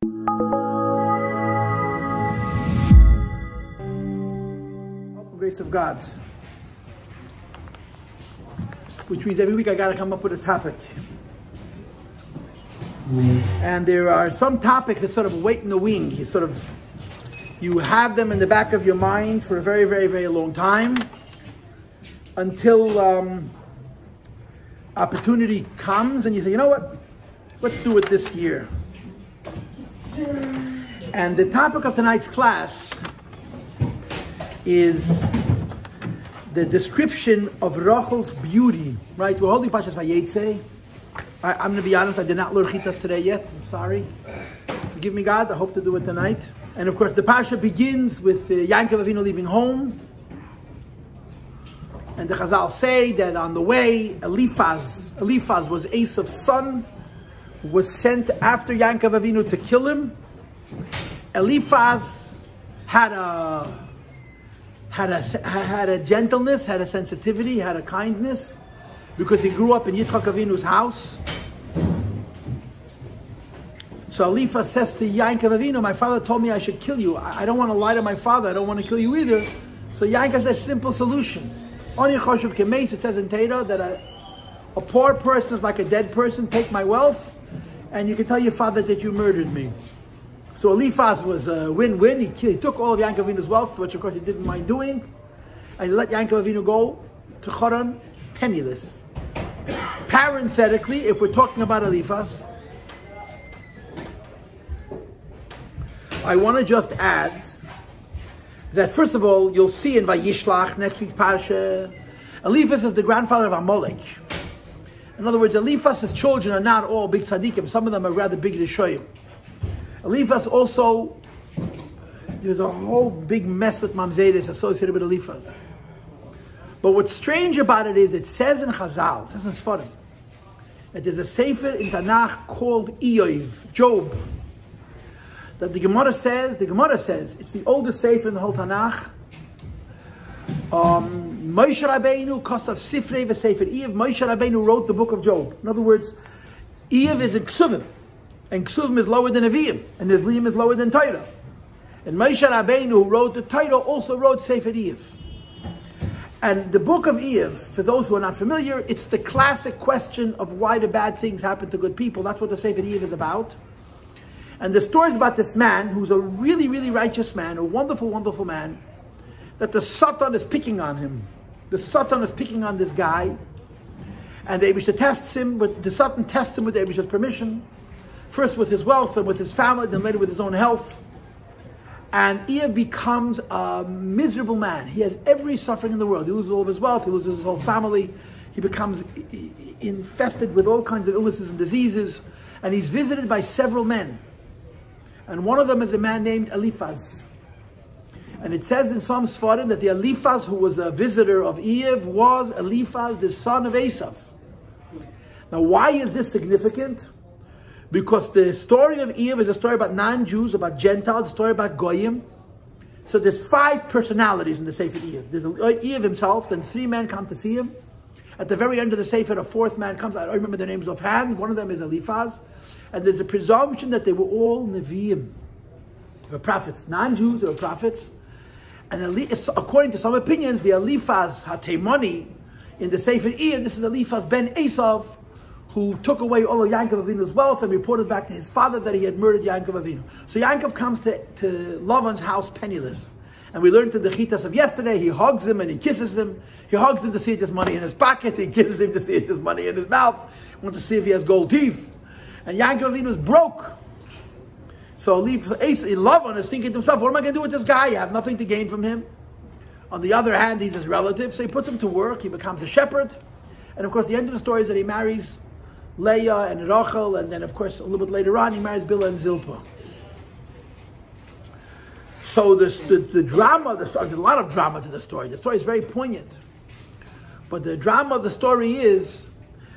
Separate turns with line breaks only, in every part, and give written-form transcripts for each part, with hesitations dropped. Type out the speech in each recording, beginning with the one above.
Grace of God, which means every week I got to come up with a topic. And there are some topics that sort of wait in the wing. You have them in the back of your mind for a very, very, very long time until opportunity comes and you say, you know what, let's do it this year. And the topic of tonight's class is the description of Rochel's beauty, right? We're holding parshas Vayetzei. I'm going to be honest, I did not learn chitas today yet. I'm sorry. Forgive me, God. I hope to do it tonight. And of course, the parsha begins with Yaakov Avinu leaving home. And the Chazal say that on the way, Eliphaz was Esav's son, who was sent after Yaakov Avinu to kill him. Eliphaz had a gentleness, had a sensitivity, had a kindness, because he grew up in Yitzchak Avinu's house. So Eliphaz says to Yaakov Avinu, my father told me I should kill you. I don't want to lie to my father. I don't want to kill you either. So Yaakov says, simple solution. It says in Torah that a poor person is like a dead person. Take my wealth, and you can tell your father that you murdered me. So Eliphaz was a win-win. He took all of Yaakov Avinu's wealth, which of course he didn't mind doing, and he let Yaakov Avinu go to Haran penniless. Parenthetically, if we're talking about Eliphaz, I want to just add that first of all, you'll see in Vayishlach, next week's parsha, Eliphaz is the grandfather of Amalek. In other words, Eliphaz's children are not all big tzaddikim. Some of them are rather big rishoyim. Eliphaz also, there's a whole big mess with mamzeres associated with Eliphaz. But what's strange about it is, it says in Chazal, it says in Sfarim, that there's a sefer in Tanakh called Job, that the Gemara says, it's the oldest sefer in the whole Tanakh. Moshe Rabbeinu, Kosav Sifrei v'Sefer Iyov, Moshe Rabbeinu wrote the book of Job. In other words, Iyov is in Ksuvim, and Ksuvim is lower than Nevi'im, and Nevi'im is lower than Torah. And Moshe Rabbeinu, who wrote the Torah, also wrote Sefer Iyov. And the book of Iyov, for those who are not familiar, it's the classic question of why do bad things happen to good people. That's what the Sefer Iyov is about. And the story is about this man, who's a really, really righteous man, a wonderful, wonderful man, that the Satan is picking on him. The Satan is picking on this guy, and the Eibishter tests him, but the Satan tests him with the Eibishter's permission, first with his wealth and with his family, then later with his own health. And Iyov becomes a miserable man. He has every suffering in the world. He loses all of his wealth, he loses his whole family, he becomes infested with all kinds of illnesses and diseases, and he's visited by several men. And one of them is a man named Eliphaz. And it says in some Sfarim that the Eliphaz who was a visitor of Iyov was Eliphaz, the son of Esav. Now, why is this significant? Because the story of Iyov is a story about non-Jews, about Gentiles, a story about Goyim. So there's 5 personalities in the Sefer Iyov. There's Iyov himself, then 3 men come to see him. At the very end of the Sefer, a 4th man comes. I don't remember their names offhand. One of them is Eliphaz. And there's a presumption that they were all Nevi'im. They were prophets. Non-Jews, they were prophets. And according to some opinions, the Eliphaz HaTeimani in the Sefer Iyov, this is Eliphaz ben Esav, who took away all of Yaakov Avinu's wealth and reported back to his father that he had murdered Yaakov Avinu. So Yaakov comes to Lavan's house penniless. And we learned in the chitas of yesterday, he hugs him and he kisses him. He hugs him to see if there's money in his pocket. He kisses him to see if there's money in his mouth. He wants to see if he has gold teeth. And Yaakov Avinu is broke. So Lavan is thinking to himself, what am I going to do with this guy? I have nothing to gain from him. On the other hand, he's his relative. So he puts him to work. He becomes a shepherd. And of course, the end of the story is that he marries Leah and Rochel. And then, of course, a little bit later on, he marries Bilhah and Zilpah. So the drama, there's a lot of drama to the story. The story is very poignant. But the drama of the story is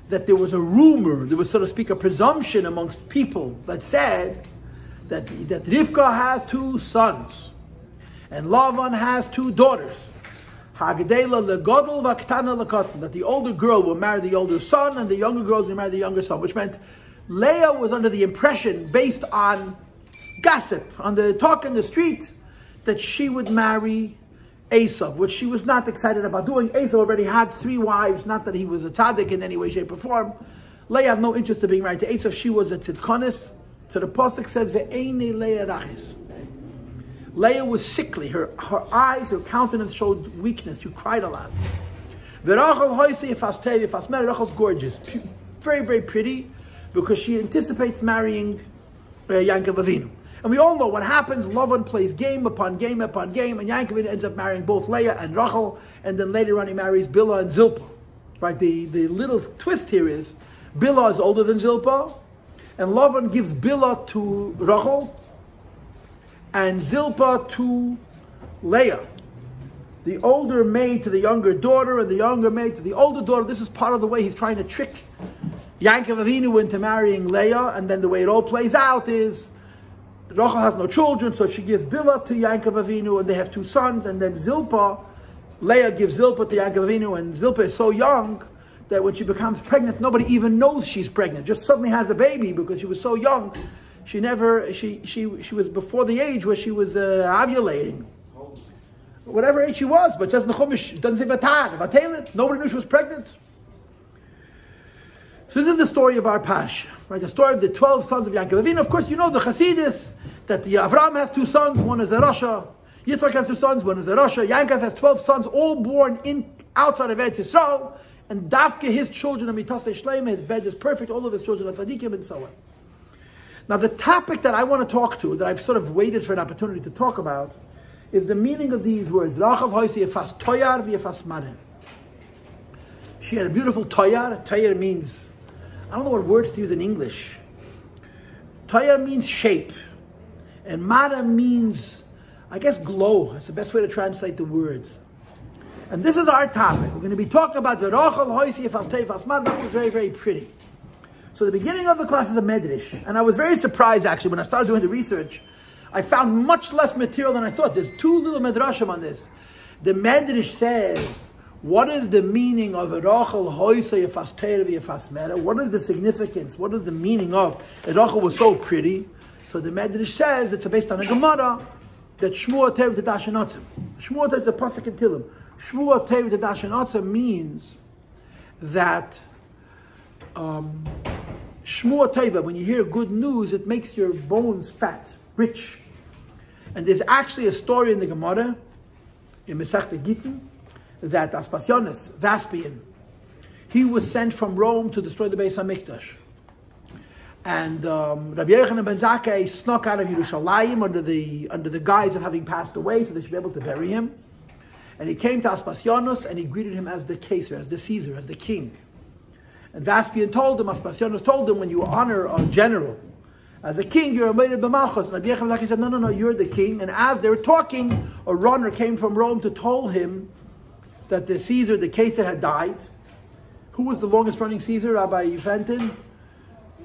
that there was a rumor, there was, so to speak, a presumption amongst people that said that Rivka has 2 sons and Lavan has 2 daughters. That the older girl will marry the older son and the younger girls will marry the younger son, which meant Leah was under the impression, based on gossip, on the talk in the street, that she would marry Esav, which she was not excited about doing. Esav already had 3 wives, not that he was a tzaddik in any way, shape, or form. Leah had no interest in being married to Esav. She was a tzidkonis. So the pasuk says, "Ve'eini Leah rachis." Leah was sickly. Her eyes, her countenance showed weakness. She cried a lot. Rachel's gorgeous, very, very pretty, because she anticipates marrying Yaakov Avinu. And we all know what happens. Lavan plays game upon game upon game, and Yaakov Avinu ends up marrying both Leah and Rachel, and then later on he marries Bilhah and Zilpah. Right? The little twist here is Bilhah is older than Zilpah, and Lavan gives Bilhah to Rachel and Zilpah to Leah. The older maid to the younger daughter, and the younger maid to the older daughter. This is part of the way he's trying to trick Yaakov Avinu into marrying Leah, and then the way it all plays out is Rachel has no children, so she gives Bilhah to Yaakov Avinu, and they have 2 sons, and then Leah gives Zilpah to Yaakov Avinu, and Zilpah is so young that when she becomes pregnant, nobody even knows she's pregnant, just suddenly has a baby because she was so young. She was before the age where she was ovulating. Whatever age she was, but just Nechumish, it doesn't say Vatelet. Nobody knew she was pregnant. So this is the story of our Pash, right? The story of the 12 sons of Yaakov Avinu. Of course, you know the Chassidus, that the Avram has 2 sons, one is a Rasha. Yitzchak has 2 sons, one is a Rasha. Yaakov has 12 sons, all born outside of Eretz Yisrael. And Dafke, his children, Amitasei Shleima, his bed is perfect, all of his children are tzaddikim, and so on. Now the topic that I want to talk to, that I've sort of waited for an opportunity to talk about, is the meaning of these words. Toar. She had a beautiful Toar. Toar means, I don't know what words to use in English. Toar means shape. And Mareh means, I guess, glow. That's the best way to translate the words. And this is our topic. We're going to be talking about the Rochel, that was very, very pretty. So the beginning of the class is a medrash. And I was very surprised, actually, when I started doing the research. I found much less material than I thought. There's 2 little medrashim on this. The medrash says, what is the meaning of Rochel hoysei yefas teira v'yefas mera? What is the significance? What is the meaning of Rochel was so pretty? So the medrash says, it's based on a Gemara, that Shmua teira v'tadashenotzim. Shmua teira is a pasuk in Tilim. Shmua teira v'tadashenotzim means that Shmua teira, when you hear good news, it makes your bones fat, rich. And there's actually a story in the Gemara, in Masechta Gittin, that Aspasianus, Vaspian, he was sent from Rome to destroy the Beis HaMikdash. And Rabbi Yochanan ben Zakkai snuck out of Yerushalayim under the guise of having passed away, so they should be able to bury him. And he came to Aspasianus, and he greeted him as the Caesar, as the Caesar, as the king. And Vaspian told him, Aspasianus told him, when you honor a general as a king, you're a Meiled B'Malchus. And Rabbi Yochanan ben Zakkai said, no, you're the king. And as they were talking, a runner came from Rome to tell him that the Caesar, the Caesar, had died. Who was the longest running Caesar? Rabbi Fenton?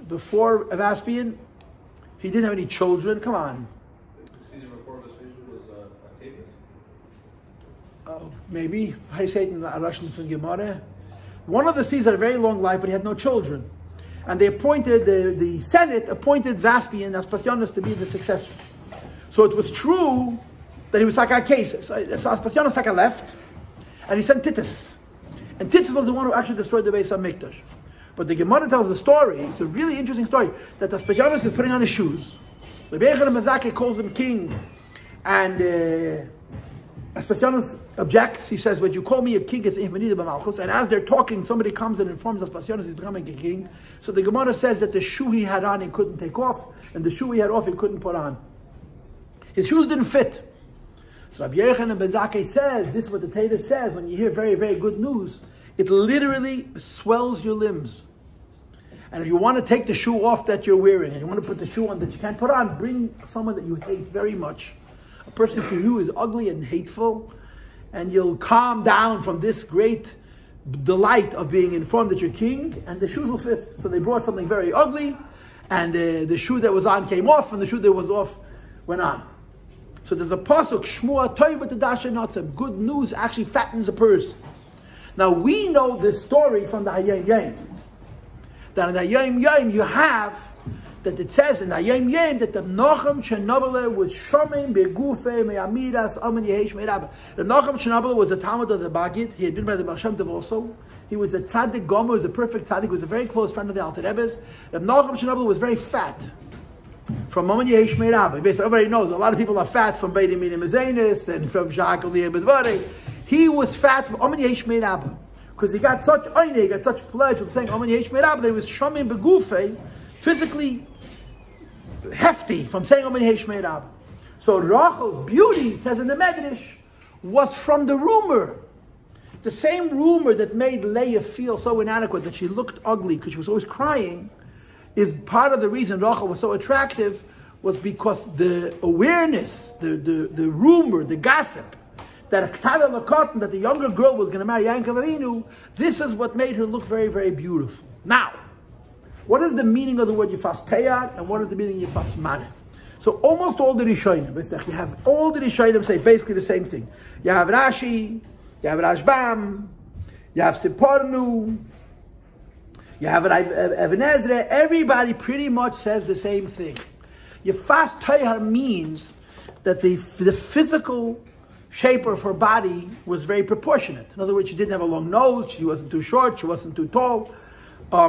Before Vaspian? He didn't have any children. Come on.
The Caesar before Vespasian was Octavius?
Maybe. How do you say it in Russian from Gemara? One of the Caesars had a very long life, but he had no children. And they appointed, the Senate appointed Vaspian, Aspasianus, to be the successor. So it was true that he was like a Caesar. So Aspasianus left, and he sent Titus. And Titus was the one who actually destroyed the Beis HaMikdash. But the Gemara tells the story, it's a really interesting story, that Aspasianus is putting on his shoes. Rabbi Yochanan ben Zakkai calls him king. And Aspasianus objects. He says, when you call me a king, it's Meiled B'Malchus. And as they're talking, somebody comes and informs Aspasianus he's becoming a king. So the Gemara says that the shoe he had on, he couldn't take off. And the shoe he had off, he couldn't put on. His shoes didn't fit. So Rabbi Yochanan ben Zakkai says, this is what the Torah says, when you hear very, very good news, it literally swells your limbs. And if you want to take the shoe off that you're wearing, and you want to put the shoe on that you can't put on, bring someone that you hate very much, a person to you is ugly and hateful, and you'll calm down from this great delight of being informed that you're king, and the shoes will fit. So they brought something very ugly, and the shoe that was on came off, and the shoe that was off went on. So there's a pasuk, Shmua Toiva Tadashenotzim. Good news actually fattens a person. Now we know this story from the Hayom Yom. That in the Hayom Yom you have that it says in Hayom Yom that the Nachum Shenabele was Shomim Begufei Me'amidas Amen Yehesh Me'Rabba. The Nachum Shenabele was a Talmud of the Bagid. He had been by the Baal Shem Tov also. He was a tzaddik gomer, he was a perfect tzaddik, he was a very close friend of the Alter Rebbe's. The Nachum Shenabele was very fat. From Amen Yehesh Me'Rabba. Basically, everybody knows a lot of people are fat from Beit Minim Mazenis and from Sha'akali and Bedvari. He was fat from Amen Yehesh Me'Rabba. Because he got such oine, he got such pleasure from saying Amen Yehesh Me'Rabba that he was Shomim Begufei, physically hefty from saying Amen Yehesh Me'Rabba. So Rachel's beauty, it says in the Medrash, was from the rumor. The same rumor that made Leah feel so inadequate, that she looked ugly because she was always crying, is part of the reason Rachel was so attractive, was because the awareness, the rumor, the gossip, that that the younger girl was going to marry Yaakov Avinu, this is what made her look very, very beautiful. Now, what is the meaning of the word Yifas Teyar, and what is the meaning of Yifas Mareh? So almost all the Rishonim, you have all the Rishonim say basically the same thing. You have Rashi, you have Rashbam, you have Sipornu, you have Even Ezra. Everybody pretty much says the same thing. Yifas Teyar means that the physical shape of her body was very proportionate. In other words, she didn't have a long nose, she wasn't too short, she wasn't too tall. Her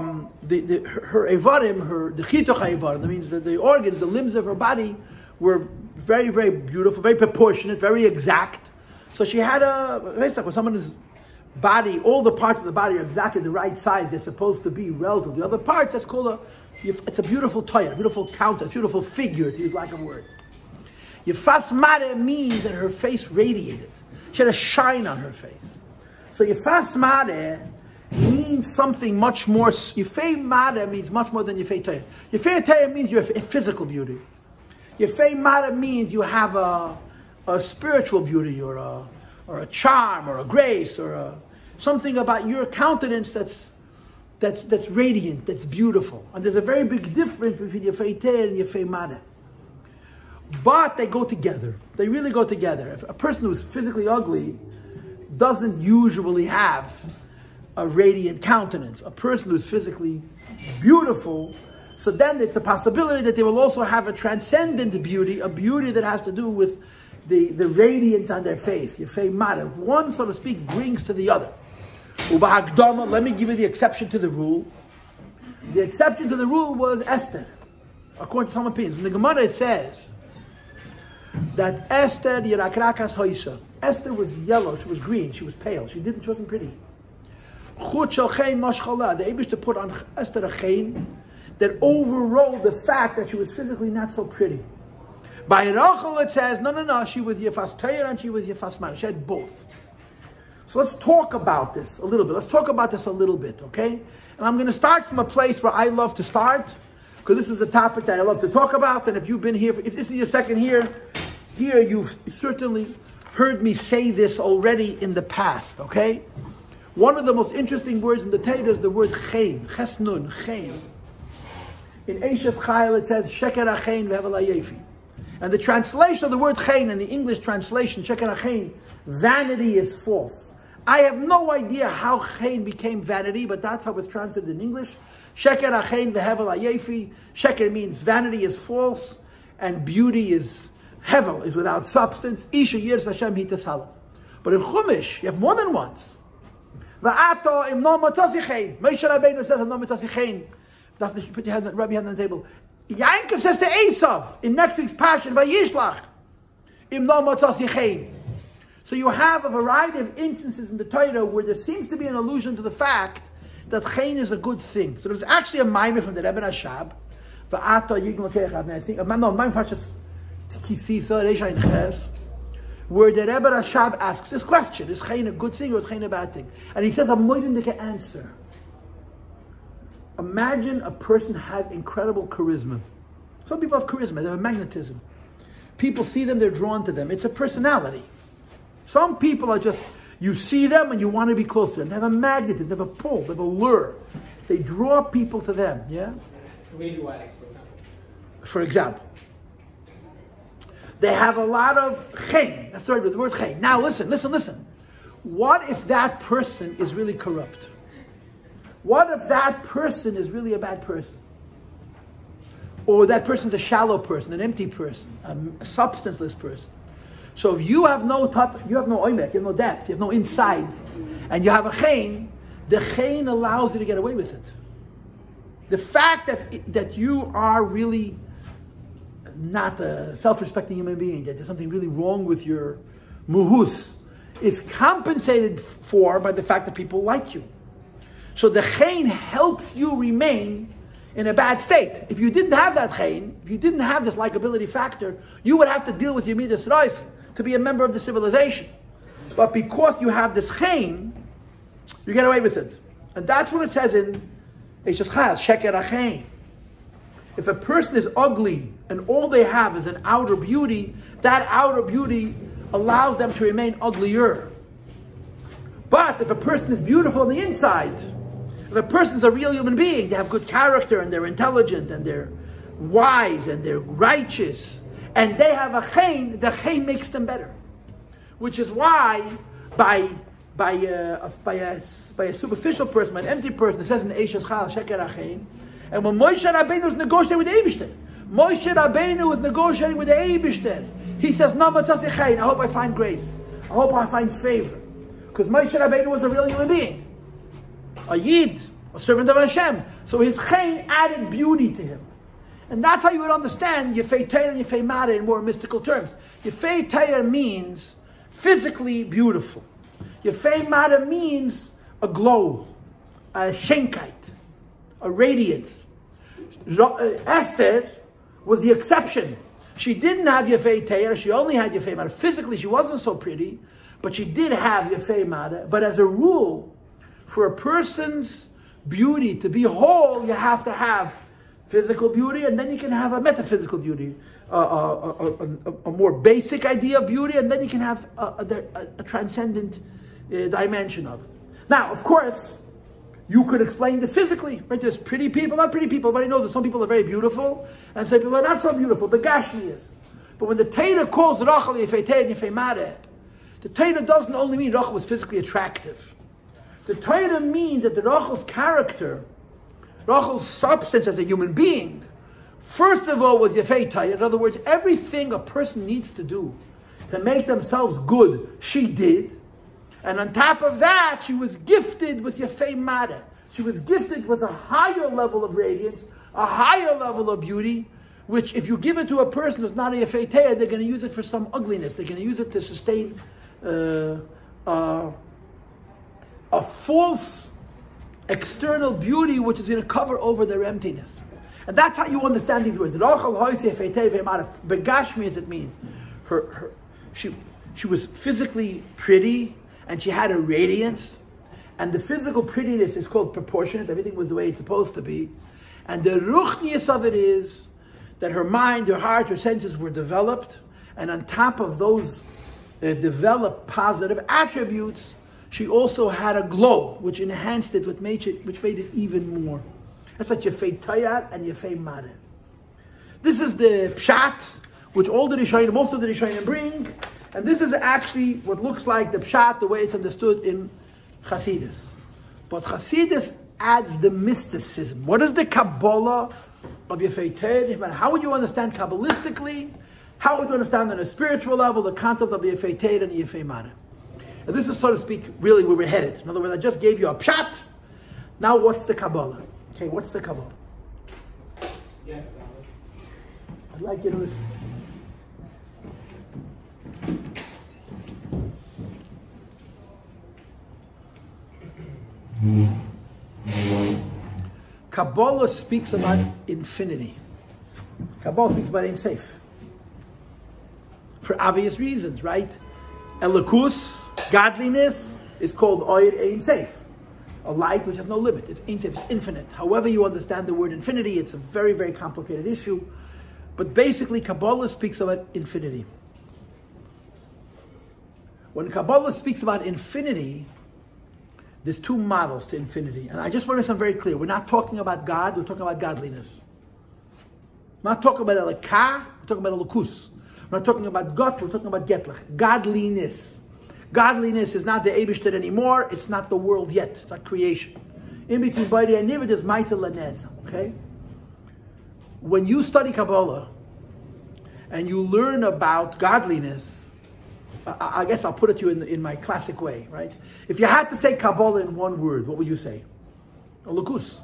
Evarim, the Chitoch Evarim, that means that the organs, the limbs of her body were very, very beautiful, very proportionate, very exact. So she had when someone's body, all the parts of the body are exactly the right size they're supposed to be relative to the other parts, that's called it's a beautiful toy, a beautiful counter, a beautiful figure, to use lack of word. Yifas Mareh means that her face radiated. She had a shine on her face. So Yifas Mareh means something much more. Yifei Mareh means much more than Yifei Teyar. Yifei Teyar means you have a physical beauty. Yifei Mareh means you have a spiritual beauty, or a charm, or a grace, or something about your countenance that's radiant, that's beautiful. And there's a very big difference between Yifei Teyar and Yifei Mareh. But they go together. They really go together. If a person who's physically ugly doesn't usually have a radiant countenance. A person who's physically beautiful, so then it's a possibility that they will also have a transcendent beauty, a beauty that has to do with the radiance on their face. Yifei Mareh. One, so to speak, brings to the other. Ubahagdama, let me give you the exception to the rule. The exception to the rule was Esther, according to some opinions. In the Gemara it says that Esther Yerakrakas Hoisa. Esther was yellow, she was green, she was pale, she wasn't pretty. Chut shel chein mashchala. The Eibush to put on Esther a chein that overrode the fact that she was physically not so pretty. By Rochel it says, no, she was Yifas Teyar and she was Yifas Mareh. She had both. So let's talk about this a little bit. Okay? And I'm going to start from a place where I love to start, because this is a topic that I love to talk about. And if you've been here, if this is your second here you've certainly heard me say this already in the past, okay? One of the most interesting words in the Torah is the word chein, chesnun, chein. In Eishes Chayil it says, sheker achein ve'evel hayefi. And the translation of the word chein, in the English translation, sheker achein, vanity is false. I have no idea how chein became vanity, but that's how it's translated in English. Sheker achein ve'evel hayefi. Sheker means vanity is false, and beauty is hevel, is without substance. Isha yiras Hashem hitashala. But in Chumash, you have more than once. Va'ato im no matasi chein. Moshe Rabbeinu says im no matasi chein. Put your hands on, rub your hand on the table. Yaakov says to Ein Sof in next week's parshas, Vayishlach im no matasi chein. So you have a variety of instances in the Torah where there seems to be an allusion to the fact that chein is a good thing. So there's actually a maimer from the Rebbe Rashab. Va'ato yigl teichat. I think maimer parshas Kisisa Reisha in Ches, where the Rebbe Rashab asks this question: is chein a good thing or is chein a bad thing? And he says a moedendike answer. Imagine a person has incredible charisma. Some people have charisma; they have magnetism. People see them; they're drawn to them. It's a personality. Some people are just, you see them and you want to be close to them. They have a magnetism, they have a pull, they have a lure. They draw people to them. Yeah. For example. They have a lot of chein. That's right, with the word chein. Now listen. What if that person is really corrupt? What if that person is really a bad person? or that person's a shallow person, an empty person, a substanceless person. So if you have no oimek, you have no depth, you have no inside, and you have a chen, the chen allows you to get away with it. The fact that you are really not a self-respecting human being, that there's something really wrong with your muhus, is compensated for by the fact that people like you. So the chen helps you remain in a bad state. If you didn't have that chen, if you didn't have this likability factor, you would have to deal with your midas reis to be a member of the civilization. But because you have this chen, you get away with it. And that's what it says in Eishes Chaz, Sheker HaChen. If a person is ugly and all they have is an outer beauty, that outer beauty allows them to remain uglier. But if a person is beautiful on the inside, if a person is a real human being, they have good character and they're intelligent and they're wise and they're righteous, and they have a chen, the chen makes them better. Which is why by a superficial person, by an empty person, it says in Eishes Chaz, Sheker HaChen, and when Moshe Rabbeinu was negotiating with the Eibishter, Moshe Rabbeinu was negotiating with the Eibishter, he says, I hope I find grace. I hope I find favor. Because Moshe Rabbeinu was a real human being. A Yid, a servant of Hashem. So his chen added beauty to him. And that's how you would understand Yefei Toar and Yefei Mareh in more mystical terms. Yefei Toar means physically beautiful. Yefei Mareh means a glow, a shenkite, a radiance. Esther was the exception. She didn't have Yefei Toar, she only had Yefei Mareh. Physically, she wasn't so pretty, but she did have Yefei Mareh. But as a rule, for a person's beauty to be whole, you have to have physical beauty, and then you can have a metaphysical beauty, a more basic idea of beauty, and then you can have a transcendent dimension of it. Now, of course, you could explain this physically, right? There's pretty people, not pretty people, everybody knows that some people are very beautiful, and some people are not so beautiful, but Gashmias. But when the Torah calls Rochel Yefei Toar and Yefei Mareh, the Torah doesn't only mean Rochel was physically attractive. The Torah means that the Rochel's character, Rochel's substance as a human being, first of all was Yefei Toar. In other words, everything a person needs to do to make themselves good, she did. And on top of that, she was gifted with Yefei Mareh. She was gifted with a higher level of radiance, a higher level of beauty, which if you give it to a person who's not a Yefei Toar, they're going to use it for some ugliness. They're going to use it to sustain a false external beauty which is going to cover over their emptiness. And that's how you understand these words. Rochel hois Yefei Toar Yefei Mareh. Begashmi, as it means. She was physically pretty, and she had a radiance, and the physical prettiness is called proportionate. Everything was the way it's supposed to be. And the ruchnius of it is that her mind, her heart, her senses were developed, and on top of those developed positive attributes, she also had a glow, which enhanced it, which made it even more. That's like Yefei Toar and Yefei Mareh. This is the Pshat, which all the Rishonim, most of the Rishonim bring, and this is actually what looks like the Pshat, the way it's understood in Chassidus. But Chassidus adds the mysticism. What is the Kabbalah of Yefei Toar? How would you understand Kabbalistically? How would you understand on a spiritual level the concept of Yefei Toar and Yefei Mareh? And this is, so to speak, really where we're headed. In other words, I just gave you a Pshat. Now what's the Kabbalah? Okay, what's the Kabbalah?
Yeah,
I'd like you to listen. Kabbalah speaks about infinity. Kabbalah speaks about Ein Sof. For obvious reasons, right? Elokus, godliness, is called Oyer Ein Sof. A light which has no limit. It's Ein Sof, it's infinite. However you understand the word infinity, it's a very, very complicated issue. But basically, Kabbalah speaks about infinity. When Kabbalah speaks about infinity, there's two models to infinity. And I just want to sound very clear. We're not talking about God, we're talking about godliness. We're not talking about Elokah, we're talking about Elokus. We're not talking about God, we're talking about Getlach. Godliness. Godliness is not the Eibishter anymore, it's not the world yet, it's not creation. In between Bari and Nivid is Maitel Lanez, okay? when you study Kabbalah and you learn about godliness, I guess I'll put it to you in my classic way, right? If you had to say Kabbalah in one word, what would you say? Lukus.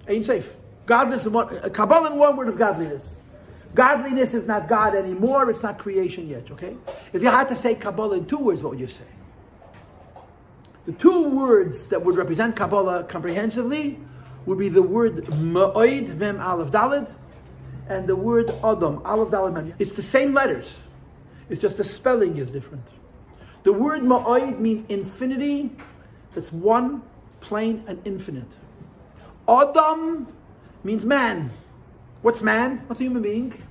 Ein Sof. Godliness in one, Kabbalah in one word is godliness. Godliness is not God anymore, it's not creation yet, okay? If you had to say Kabbalah in two words, what would you say? The two words that would represent Kabbalah comprehensively would be the word Ma'oid, Mem Aleph Daled, and the word Adam, Aleph Daled Mem. It's the same letters, it's just the spelling is different. The word Ma'oid means infinity, that's one, plain, and infinite. Adam means man. What's man? What's a human being?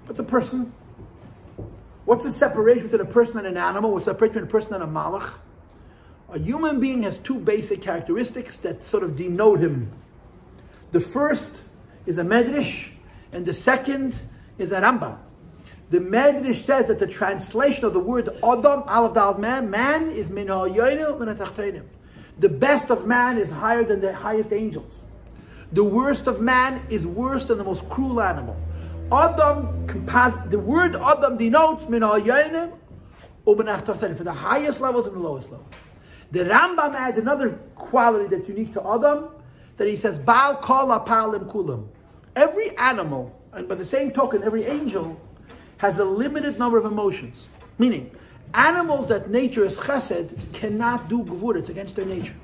What's a person? What's the separation between a person and an animal? What's the separation between a person and a malach? A human being has two basic characteristics that sort of denote him. The first is a medrash, and the second is a Rambam. The medrash says that the translation of the word Adam, Aleph Daled Mem, man is min ha'yoynu min ha'tachtenim. The best of man is higher than the highest angels. The worst of man is worse than the most cruel animal. Adam, the word Adam denotes min ha'yoynu u'min ha'tachtenim, for the highest levels and the lowest levels. The Rambam adds another quality that's unique to Adam, that he says, Baal kol ha'palim kulam. Every animal, and by the same token, every angel, has a limited number of emotions. Meaning, animals that nature is chesed cannot do gevura, it's against their nature.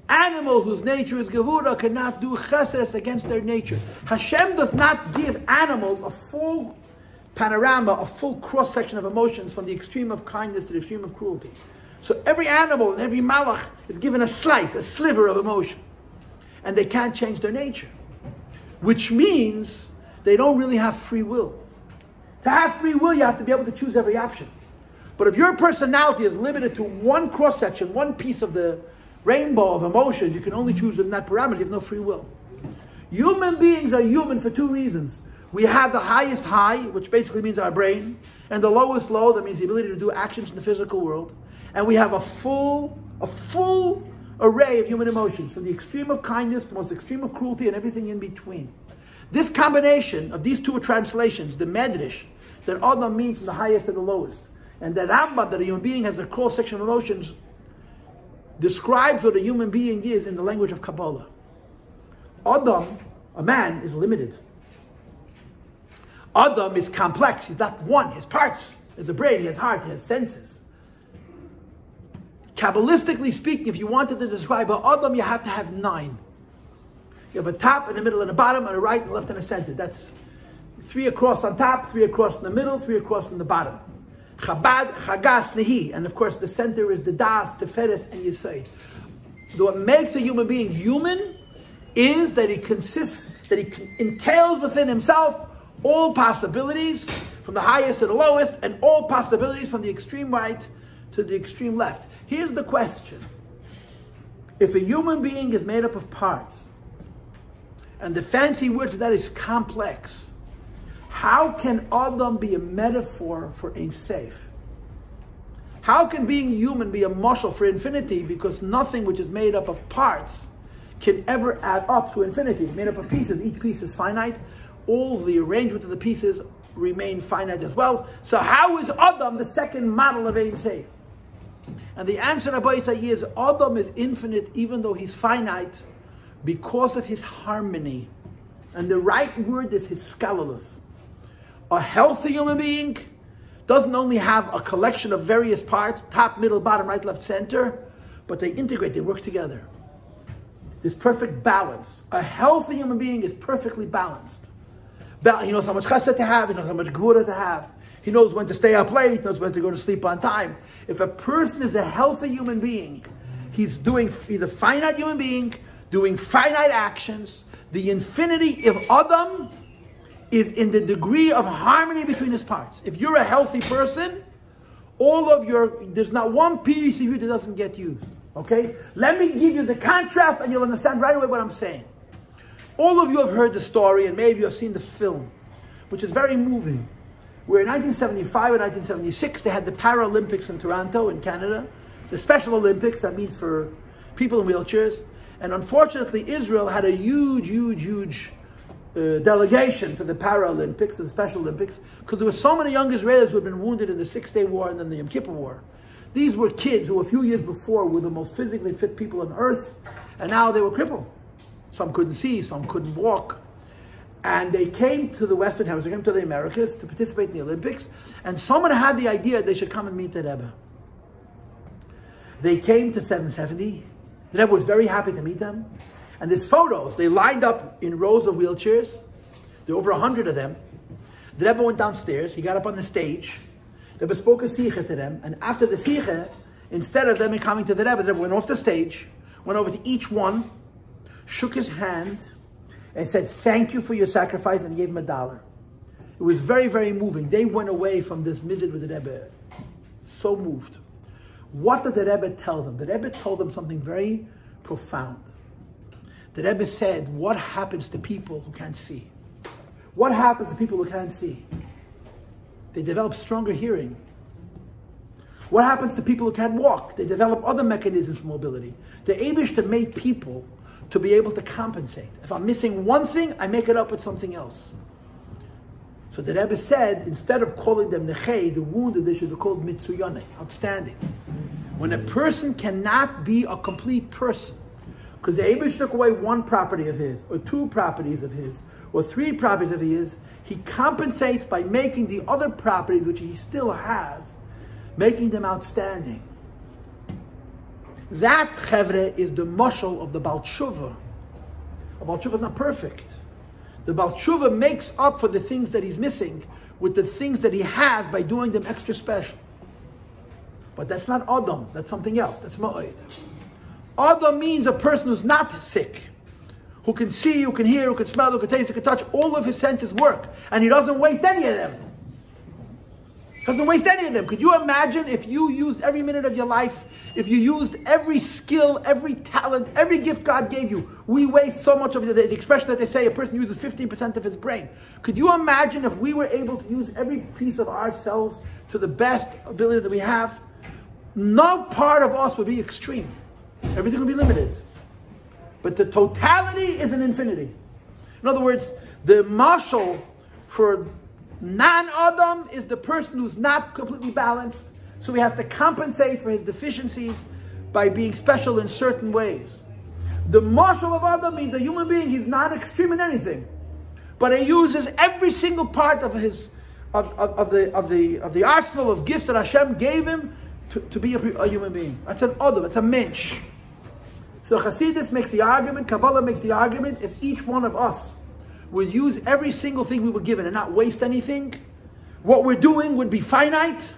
Animals whose nature is gevura cannot do chesed, it's against their nature. Hashem does not give animals a full panorama, a full cross-section of emotions from the extreme of kindness to the extreme of cruelty. So every animal and every malach is given a slice, a sliver of emotion. And they can't change their nature. Which means they don't really have free will. To have free will, you have to be able to choose every option. But if your personality is limited to one cross-section, one piece of the rainbow of emotions, you can only choose in that parameter, you have no free will. Human beings are human for two reasons. We have the highest high, which basically means our brain, and the lowest low, that means the ability to do actions in the physical world. And we have a full array of human emotions, from the extreme of kindness to the most extreme of cruelty and everything in between. This combination of these two translations, the medrash, that Adam means the highest and the lowest, and the Rambam, that a human being has a cross-section of emotions, describes what a human being is in the language of Kabbalah. Adam, a man, is limited. Adam is complex, he's not one, he has parts. He has a brain, he has heart, he has senses. Kabbalistically speaking, if you wanted to describe an Adam, you have to have 9. You have a top, and a middle, and a bottom, and a right, and a left, and a center. That's 3 across on top, 3 across in the middle, 3 across in the bottom. Chabad, Chagas, Nehi. And of course, the center is the Das, Teferes, and Yesod. What makes a human being human is that he entails within himself all possibilities, from the highest to the lowest, and all possibilities from the extreme right to the extreme left. Here's the question. If a human being is made up of parts, and the fancy word for that is complex, how can Adam be a metaphor for Ein Sof? How can being human be a mashal for infinity? Because nothing which is made up of parts can ever add up to infinity. It's made up of pieces. Each piece is finite. All the arrangement of the pieces remain finite as well. So how is Adam the second model of Ein Sof? And the answer to Vayetzei is Adam is infinite even though he's finite because of his harmony. And the right word is his scalolus. A healthy human being doesn't only have a collection of various parts, top, middle, bottom, right, left, center, but they integrate, they work together. There's perfect balance. A healthy human being is perfectly balanced. He knows how much chesed to have, he knows how much gvura to have. He knows when to stay up late, he knows when to go to sleep on time. If a person is a healthy human being, he's a finite human being, doing finite actions. The infinity of Adam is in the degree of harmony between his parts. If you're a healthy person, there's not one piece of you that doesn't get used. Okay? Let me give you the contrast and you'll understand right away what I'm saying. All of you have heard the story and maybe you have seen the film, which is very moving. Where in 1975 and 1976, they had the Paralympics in Toronto, in Canada. The Special Olympics, that means for people in wheelchairs. And unfortunately, Israel had a huge delegation to the Paralympics and the Special Olympics, because there were so many young Israelis who had been wounded in the 6-Day War and then the Yom Kippur War. These were kids who a few years before were the most physically fit people on earth, and now they were crippled. Some couldn't see, some couldn't walk. And they came to the Western Hemisphere, came to the Americas to participate in the Olympics, and someone had the idea they should come and meet the Rebbe. They came to 770. The Rebbe was very happy to meet them. And there's photos. They lined up in rows of wheelchairs. There were over 100 of them. The Rebbe went downstairs. He got up on the stage. The Rebbe spoke a sikha to them. And after the sikha, instead of them coming to the Rebbe went off the stage, went over to each one, shook his hand, and said, "Thank you for your sacrifice," and gave him $1. It was very, very moving. They went away from this visit with the Rebbe so moved. What did the Rebbe tell them? The Rebbe told them something very profound. The Rebbe said, what happens to people who can't see? What happens to people who can't see? They develop stronger hearing. What happens to people who can't walk? They develop other mechanisms for mobility. The Eibishter made people to be able to compensate. If I'm missing one thing, I make it up with something else. So the Rebbe said, instead of calling them nechei, the wounded, they should be called mitzuyane, outstanding. When a person cannot be a complete person, because the Eibush took away one property of his, or two properties of his, or three properties of his, he compensates by making the other properties, which he still has, making them outstanding. That, chevre, is the mashal of the Baal Tshuva. The Baal Tshuva is not perfect. The Baal Tshuva makes up for the things that he's missing with the things that he has by doing them extra special. But that's not Adam, that's something else, that's Ma'od. Adam means a person who's not sick, who can see, who can hear, who can smell, who can taste, who can touch, all of his senses work, and he doesn't waste any of them. Doesn't waste any of them. Could you imagine if you used every minute of your life, if you used every skill, every talent, every gift God gave you? We waste so much of it. The expression that they say, a person uses 15% of his brain. Could you imagine if we were able to use every piece of ourselves to the best ability that we have? No part of us would be extreme. Everything would be limited. But the totality is an infinity. In other words, the mashal for non-Adam is the person who's not completely balanced, so he has to compensate for his deficiencies by being special in certain ways. The mashal of Adam means a human being, he's not extreme in anything, but he uses every single part of his of the arsenal of gifts that Hashem gave him to be a human being. That's an Adam, it's a mensch. So Chassidus makes the argument, Kabbalah makes the argument, if each one of us would use every single thing we were given and not waste anything, what we're doing would be finite,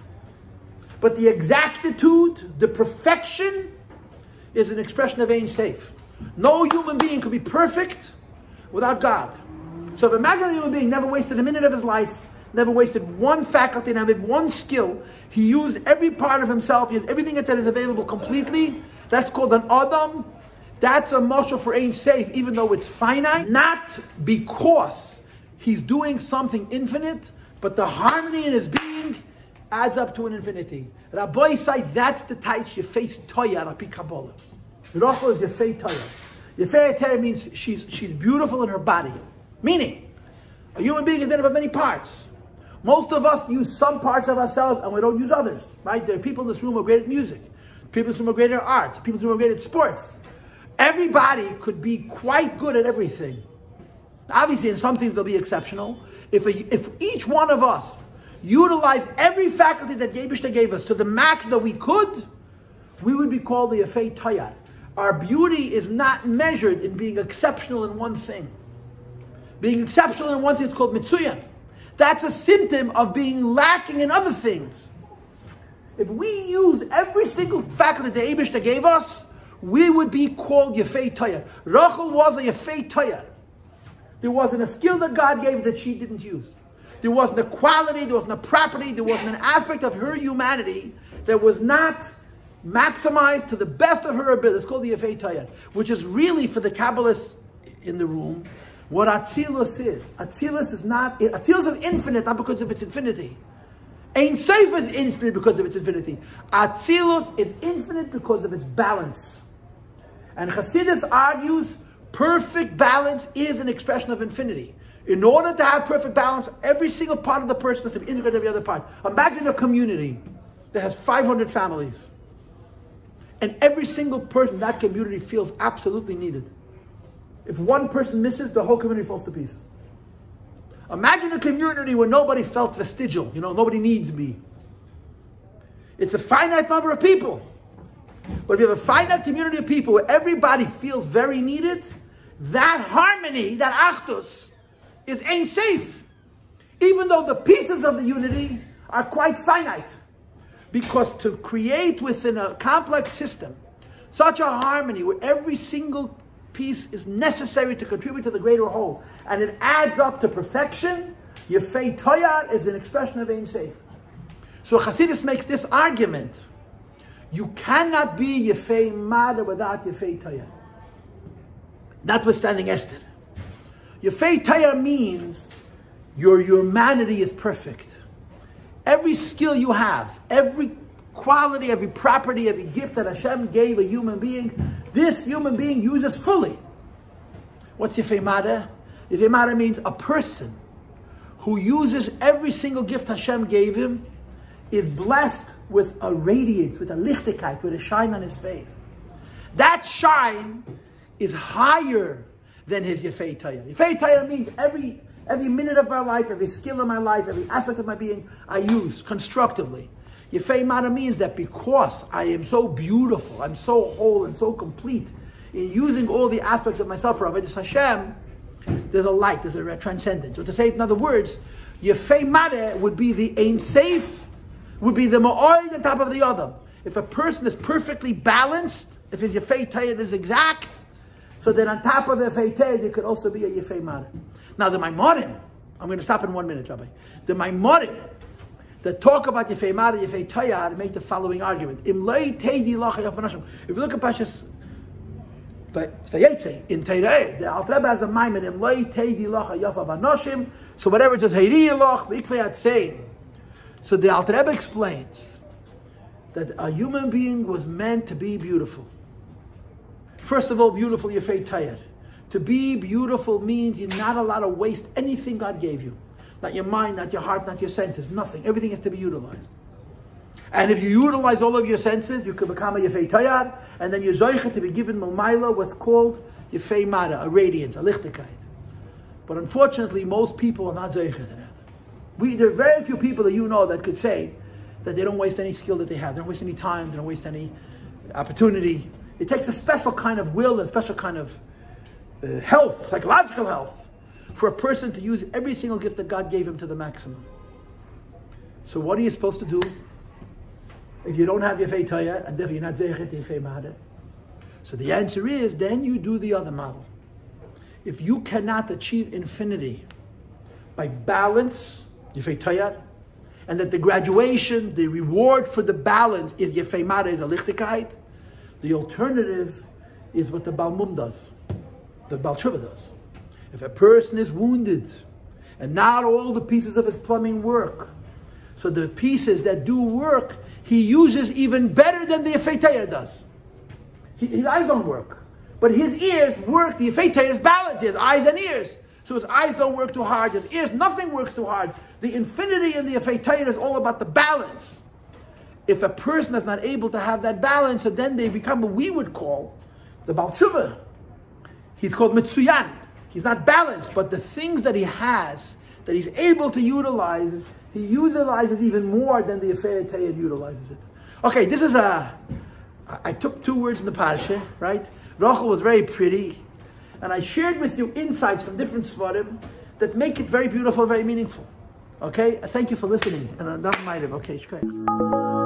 but the exactitude, the perfection, is an expression of Ein Sof. No human being could be perfect without God. So if imagine a human being never wasted a minute of his life, never wasted one faculty, never had one skill, he used every part of himself, he has everything that is available completely, that's called an Adam. That's a mashal for Ein Sof, even though it's finite, not because he's doing something infinite, but the harmony in his being adds up to an infinity. Rabbi say that's the type Yefei Toar api Kabbalah. Rochel is Yefei Toar. Yefei Toar means she's beautiful in her body. Meaning, a human being is made up of many parts. Most of us use some parts of ourselves and we don't use others. Right? There are people in this room who are great at music. People in this room are great at arts. People in this room are great at sports. Everybody could be quite good at everything. Obviously, in some things they'll be exceptional. If each one of us utilized every faculty that Yebishter gave us to the max that we could, we would be called the Yefei Toar. Our beauty is not measured in being exceptional in one thing. Being exceptional in one thing is called mitzuyan. That's a symptom of being lacking in other things. If we use every single faculty that Yebishter gave us, we would be called Yefei Toar. Rochel was a Yefei Toar. There wasn't a skill that God gave that she didn't use. There wasn't a quality, there wasn't a property, there wasn't an aspect of her humanity that was not maximized to the best of her ability. It's called the Yefei Toar, which is really, for the Kabbalists in the room, what Atzilus is. Atzilus is infinite, not because of its infinity. Ein Sof is infinite because of its infinity. Atzilus is infinite because of its balance. And Chassidus argues perfect balance is an expression of infinity. In order to have perfect balance, every single part of the person has to be integrated with the other part. Imagine a community that has 500 families. And every single person in that community feels absolutely needed. If one person misses, the whole community falls to pieces. Imagine a community where nobody felt vestigial. Nobody needs me. It's a finite number of people. But if you have a finite community of people where everybody feels very needed, that harmony, that achdus, is Ein Sof. Even though the pieces of the unity are quite finite. Because to create within a complex system such a harmony where every single piece is necessary to contribute to the greater whole, and it adds up to perfection, Yefei Toar is an expression of Ein Sof. So Chassidus makes this argument. You cannot be Yefei Mareh without Yefei Toar. Notwithstanding Esther. Yefei Toar means your humanity is perfect. Every skill you have, every quality, every property, every gift that Hashem gave a human being, this human being uses fully. What's Yefei Mareh? Yefei Mareh means a person who uses every single gift Hashem gave him is blessed with a radiance, with a lichtigkeit, with a shine on his face. That shine is higher than his Yefei Toar. Yefei Toar means every minute of my life, every skill in my life, every aspect of my being, I use constructively. Yefei Mareh means that because I am so beautiful, I'm so whole and so complete in using all the aspects of myself for Avodas Hashem, there's a light, there's a transcendence. Or to say it in other words, Yefei Mareh would be the Ein Sof, would be the Ma'or on top of the other. If a person is perfectly balanced, if his Yefei Toar is exact, so then on top of the Yefei Toar, there could also be a Yefei Mareh. Now the Maimorim, I'm going to stop in 1 minute, Rabbi. The Maimorim that talk about Yefei Mareh, Yefei Toar, make the following argument. If you look at parshas Vayetzei in Torah, the Alter Rebbe has a maimon. So whatever it says, so the Alter Rebbe explains that a human being was meant to be beautiful. First of all, beautiful Yefei Toar. To be beautiful means you're not allowed to waste anything God gave you. Not your mind, not your heart, not your senses, nothing. Everything has to be utilized. And if you utilize all of your senses, you can become a Yefei Toar, and then your zoicha to be given Milmaila was called Yefei Mareh, a radiance, a lichtigkeit. But unfortunately, most people are not zoicha to that. There are very few people that you know that could say that they don't waste any skill that they have. They don't waste any time, they don't waste any opportunity. It takes a special kind of will and a special kind of health, psychological health, for a person to use every single gift that God gave him to the maximum. So what are you supposed to do if you don't have Yefei Toar and therefore you're not zeichet to Yefei Mareh? So the answer is, then you do the other model. If you cannot achieve infinity by balance, Yefei Toar, and that the graduation, the reward for the balance is Yefei Mareh, is a lichtigkeit, the alternative is what the Balmum does, the Baal Tshuva does. If a person is wounded and not all the pieces of his plumbing work, so the pieces that do work, he uses even better than the Yefei Toar does. His eyes don't work, but his ears work. The Yefei Toar is balanced. He has eyes and ears. So his eyes don't work too hard. His ears, nothing works too hard. The infinity in the Yefei Toar is all about the balance. If a person is not able to have that balance, so then they become what we would call the Baal Tshuva. He's called Mitsuyan. He's not balanced, but the things that he has, that he's able to utilize, he utilizes even more than the Yefei Toar utilizes it. Okay, this is I took 2 words in the parshas, right? Rochel was very pretty, and I shared with you insights from different svarim that make it very beautiful, very meaningful. Okay, thank you for listening. And I'm not minded. Okay, shkaya.